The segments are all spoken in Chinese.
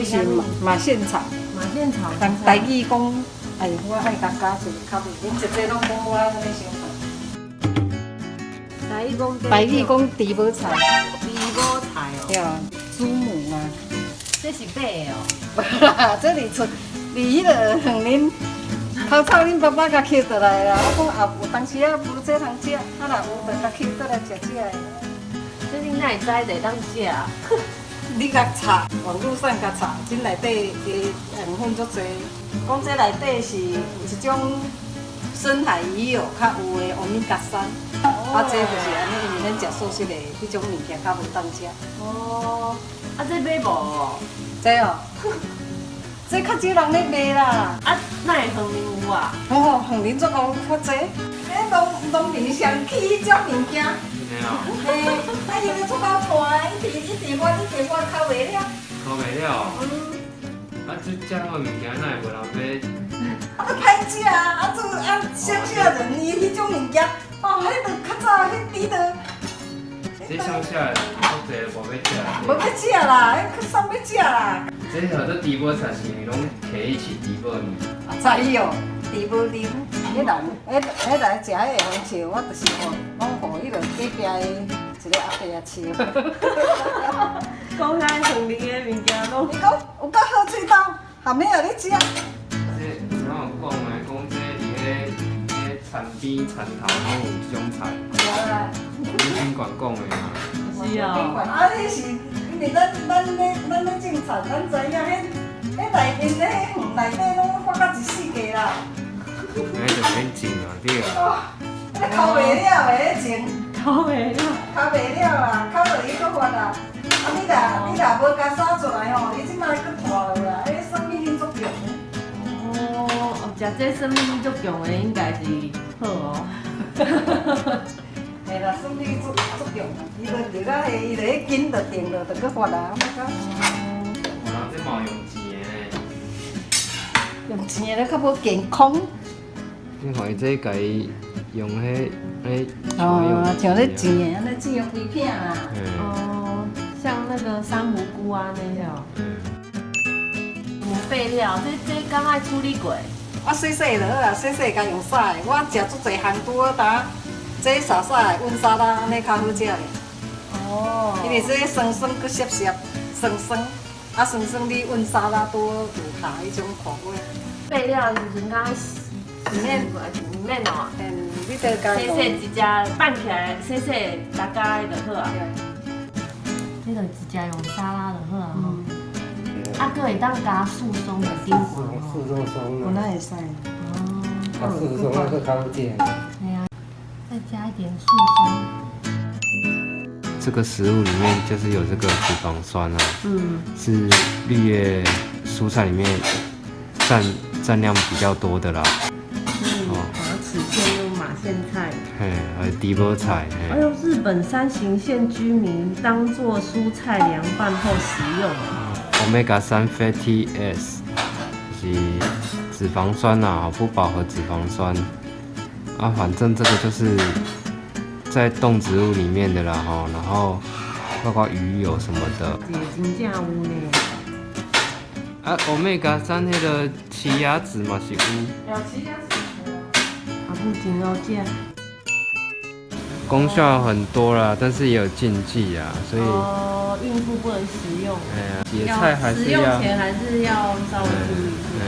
这是马线草。马线草。台语讲，哎，我爱大家就是较袂，恁一切拢讲我安尼想法。台语讲猪母菜。猪母菜哦。对啊，猪母啊。这是白的哦。无啦，这里出，离迄个向恁头草恁爸爸甲捡倒来啦。我讲啊，有当时啊无这通食，啊若有就甲捡倒来食食的。这你哪会知会当食啊？你甲查，网络上甲查，这内底的成分足多。讲这内底是有一种深海鱼油较有的欧米伽3，啊，这就是安尼，因为咱食素食的迄种物件较袂当食。哦，啊，这买无哦？这哦，这较少人咧卖啦。啊，哪会乡邻有啊？哦，乡邻做讲较济，农民上起迄种物件。嘿，啊，因为出口传，一直我靠袂了。靠袂了。啊，这这样的物件哪会无人买？啊，歹食啊！做乡下人伊迄种物件，哦，迄个较早迄猪的。这乡下人足济无要食。无要食啦，迄较少要食啦。这好多猪母菜是拢摕去饲猪母呢。知哦，猪母啉，迄来食迄个红烧，我就是讲互迄个隔壁的一个阿伯啊笑。讲遐乡邻的物件拢。伊讲有够好喙刀，含咩啊？你食？这然后讲的讲这伫迄田边田头拢有这种菜。有啦。你宾馆讲的嘛。是啊。啊，迄是因为咱咧种菜，咱知影迄内面咧园内底拢发到一世界啦。那就免种啊，对啊。你烤袂了的迄种。烤袂了。烤袂了啦，烤落去搁发啦。啊，你若无甲撒出来吼，你即摆搁破落啦，迄生命力足强。哦，食这生命力足强的应该是好哦。嘿啦，生命力足强，伊就到迄就迄筋就定了，就搁发啦。啊，这嘛用钱的。用钱的较无健康。你看伊这家己用迄哦，像咧钱的，安尼钱用规片啦。哦，像那个珊瑚菇啊那些哦。无备料，这敢爱处理过？我洗就好啊，洗甲用撒的。我食足侪项拄好呾，这沙的温沙拉安尼较好食的。哦。因因为这酸酸搁涩涩，酸酸，啊酸酸你温沙拉多有下迄种口味。备料就是刚唔免哦。你得加洗一只拌起来，洗大家的就好啊。你就直接用沙拉就好啊吼。啊，佫会当加素松的顶管哦。素松松我那会使。哦。啊，素松那个高见。对呀，再加一点素松。这个食物里面就是有这个脂肪酸啊，是绿叶蔬菜里面占量比较多的啦。马齿苋用马苋菜，还有猪母菜，还有日本山形县居民当做蔬菜凉拌后食用。Omega 3 fatty acid 就是脂肪酸啊，不饱和脂肪酸啊，反正这个就是在动植物里面的啦哈，然后包括鱼油什么的。也真正有呢。啊，Omega 3那个奇亚籽嘛是有。奇亚籽。啊，不真好食。功效很多啦，但是也有禁忌啊，所以孕妇不能食用。野菜还是食用前还是要稍微注意一下。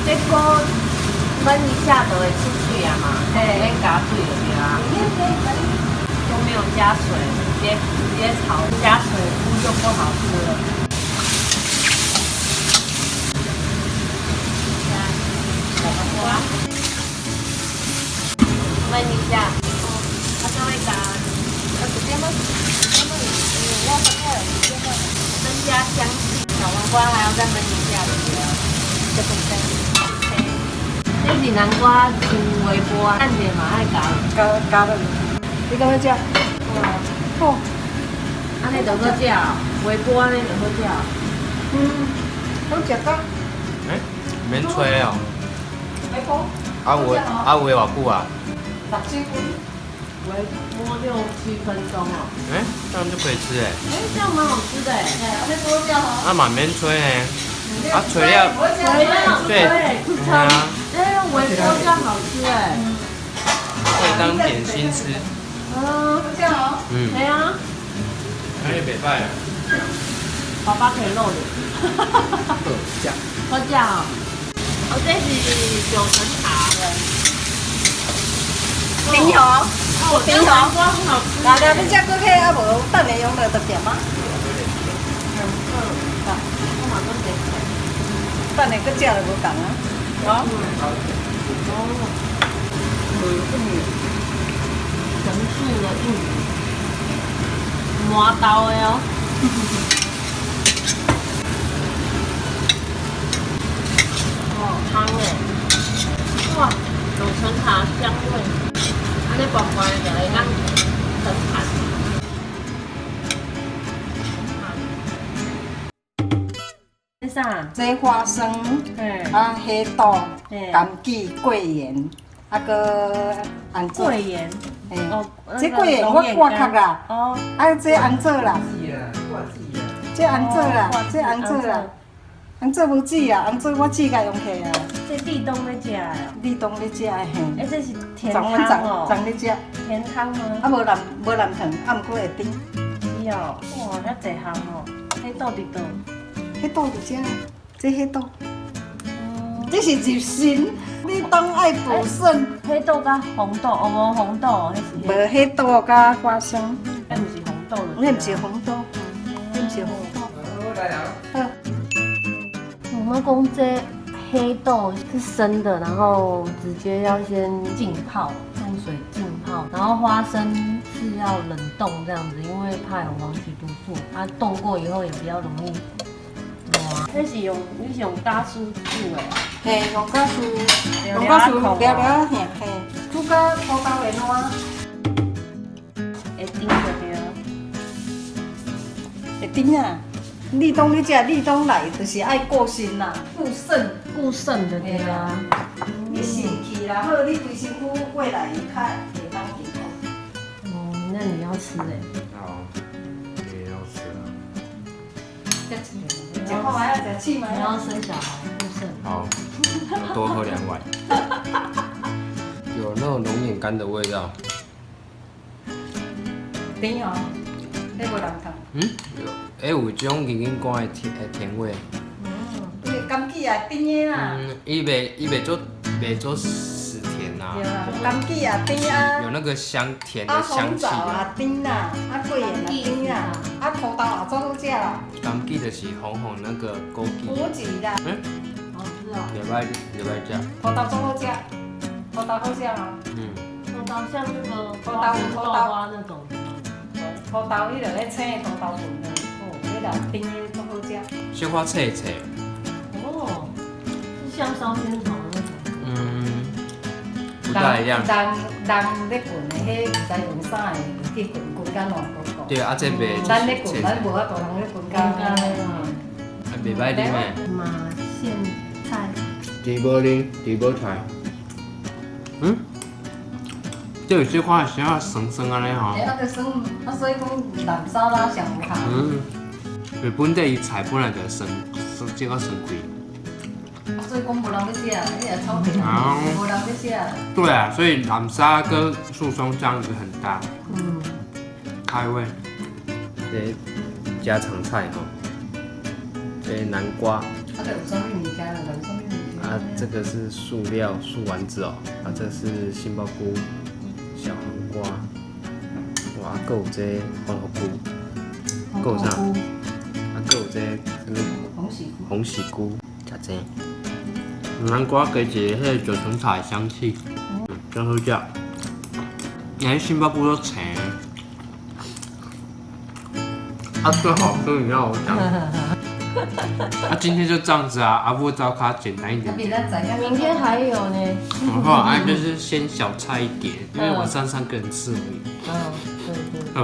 这锅焖一下就会出去啊嘛，免加水就对啦。都没有加水，直接炒，加水菇就不好吃了。焖一下，它就会加，增加香气。小黄瓜还要再焖一下，对不对？这是南瓜像微波啊，蛋姐嘛爱加落。你敢要食？好。安尼就好食，微波安尼就好食。好食到。免吹哦。没风。啊有的偌久啊？ 60分。微波6、7分钟哦。这样就可以吃哎。这样蛮好吃的哎。那多这样哦。啊嘛免吹呢。啊吹了。对。对啊。微波这样好吃哎。可以当点心吃。这样哦。对啊。那也袂歹啊。爸爸可以露脸。好酱哦。这是9层塔的。冰红。冰红。瓜很好吃。来来，你只过去啊无等下用落就点啊。我马上点。等下搁食就无共啊。哦。神速的玉米，磨刀的哦。汤诶，哇，9层塔香味，安尼薄薄就会当整盘。这啥？这花生，啊，黑豆、枸杞、桂圆，啊个红枣。桂圆。哦，这桂圆我挂壳啦。哦。啊，这红枣啦。这红枣啦，这红枣啦。红枣无煮啊，红枣我煮甲用起啊。这立冬要食的哦。立冬咧食的嘿。这是甜汤哦。昨咧食。甜汤吗？啊，无蓝糖，啊，毋过会甜。是哦，哇，遐济项哦。黑豆伫倒？黑豆伫遮，这黑豆。这是入心，立冬爱补肾。黑豆甲红豆，哦，无红豆，迄是。无黑豆甲花生。迄毋是红豆了。那毋是红豆，那毋是红豆。好。我们讲这黑豆是生的，然后直接要先浸泡，用水浸泡，然后花生是要冷冻这样子，因为怕有黄曲毒素，它冻过以后也比较容易烂。你是用加苏煮的？嘿，用加苏撩撩嘿，煮到土豆会烂。会甜就对了。会甜啊！立冬你食立冬来，就是爱过身啦，顾肾就对啊。你肾气啦好，你规身躯过来较会当健康。哦，那你要吃哎。好，也要吃啊。吃好还要吃气嘛？你要生小孩顾肾。好，我多喝2碗。有那种龙眼干的味道。甜哦，迄无蓝糖。有这种银干的甜味。因为枸杞也甜的啦。伊袂做死甜呐。对啦，枸杞也甜啊。有那个香甜的香气。红枣也甜啦，桂圆也甜啦，土豆也做好食啦。枸杞就是红红那个枸杞。枸杞啦。好吃哦。袂歹食。土豆做好食，土豆好食啊。土豆像那个土豆花那种。土豆迄落咧青的土豆粉的，迄落甜的做好食。小可切切。哦，是像烧仙草那种。不太一样。人咧滚的，迄唔知用啥的去滚甲烂糊糊。对啊，这袂。咱咧滚，咱无法度人咧滚甲。袂歹啉诶。马苋菜。猪无啉，猪无菜。这有些花是要酸酸安尼吼。啊，就酸，啊，所以讲蓝沙拉上有效。日本这伊菜本来就酸，这个酸贵。所以讲无人要食，你也超甜，无人要食。对啊，所以蓝沙跟素松这样子很搭。开胃。这家常菜吼，这南瓜。啊，这有啥物物件啦？有啥物物件？啊，这个是素料素丸子哦。啊，这是杏鲍菇、小黄瓜。哇，还有这黄河菇，还有啥？啊，还有这什么？红喜菇，食这。南瓜加一个迄个九层塔的香气，真好食。哎，杏鲍菇都青。啊，最好吃，你让我讲。那今天就这样子啊，阿布糟咖简单一点。明天还有呢。然后就是先小菜一碟，因为我3个人吃而已。对。